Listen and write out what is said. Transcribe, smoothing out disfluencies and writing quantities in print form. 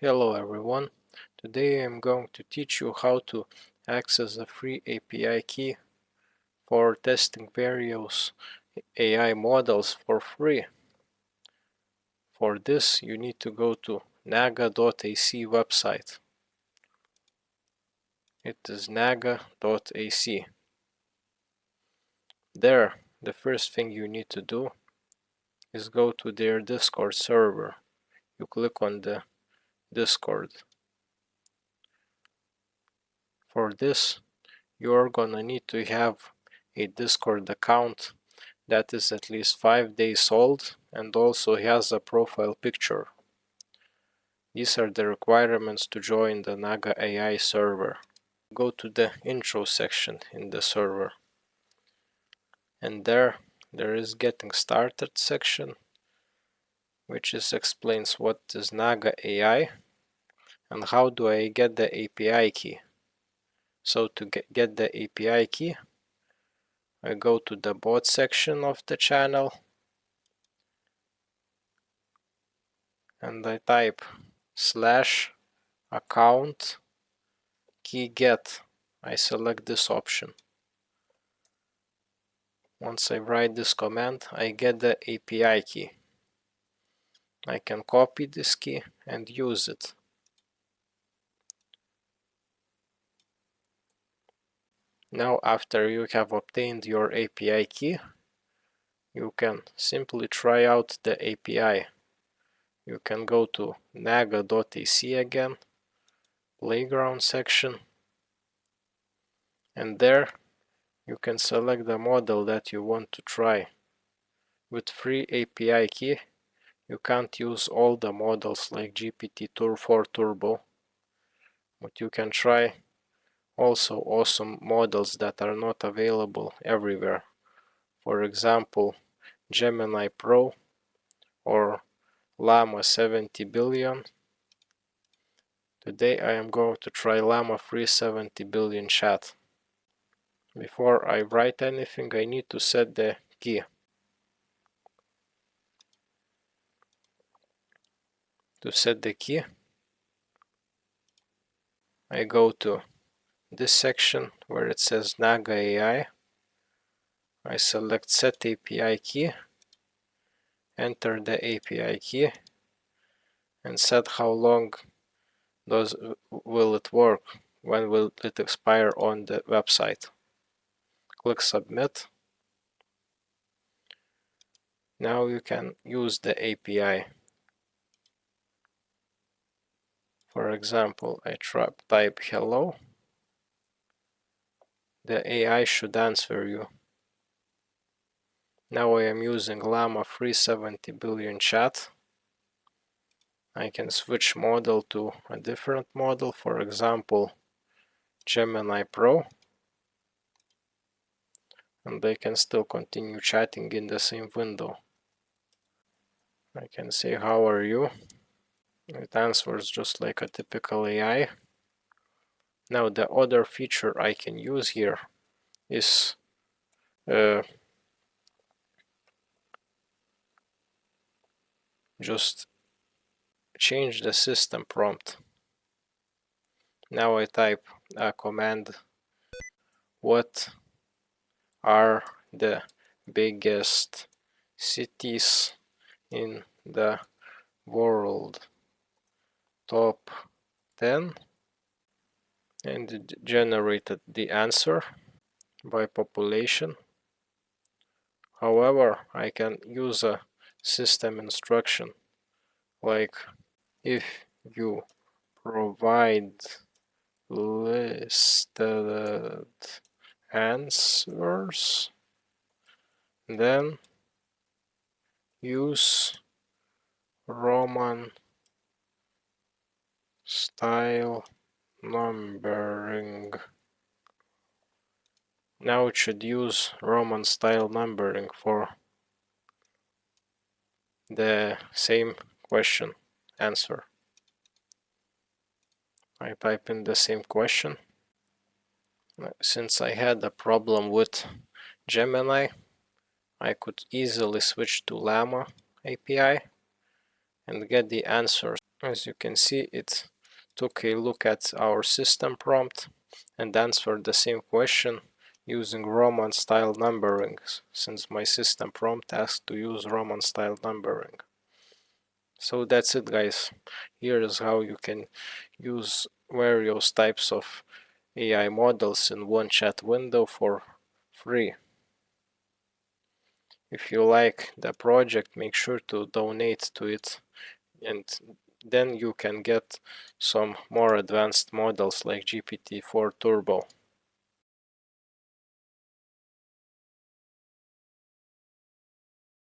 Hello everyone, today I'm going to teach you how to access a free API key for testing various AI models for free. For this you need to go to naga.ac website. It is naga.ac. There, the first thing you need to do is go to their Discord server. You click on the Discord. For this, you're gonna need to have a Discord account that is at least 5 days old and also has a profile picture. These are the requirements to join the Naga AI server. Go to the intro section in the server, and there is getting started section, which explains what is Naga AI and how do I get the API key. So to get the API key, I go to the bot section of the channel and I type /account key get. I select this option. Once I write this command, I get the API key. I can copy this key and use it. Now, after you have obtained your API key, you can simply try out the API. You can go to naga.ac again, playground section, and there you can select the model that you want to try. With free API key, you can't use all the models like GPT-4 Turbo, but you can try also awesome models that are not available everywhere. For example, Gemini Pro or Llama 70 billion. Today I am going to try Llama 370 billion chat. Before I write anything, I need to set the key. To set the key, I go to this section where it says Naga AI. I select set API key, enter the API key, and set how long will it work, when will it expire on the website. Click submit. Now you can use the API. For example, I type hello. The AI should answer you. Now I am using Llama 370 billion chat. I can switch model to a different model, for example, Gemini Pro, and they can still continue chatting in the same window. I can say, how are you? It answers just like a typical AI. Now the other feature I can use here is just change the system prompt. Now I type a command, what are the biggest cities in the world? Top 10, and it generated the answer by population. However, I can use a system instruction like, if you provide listed answers, then use Roman style numbering. Now it should use Roman style numbering for the same question answer. I type in the same question. Since I had a problem with Gemini, I could easily switch to Llama API and get the answers As you can see, it took a look at our system prompt and answered the same question using Roman style numbering, since my system prompt asked to use Roman style numbering. So that's it, guys. Here is how you can use various types of AI models in one chat window for free. If you like the project, make sure to donate to it, and then you can get some more advanced models like GPT-4 Turbo.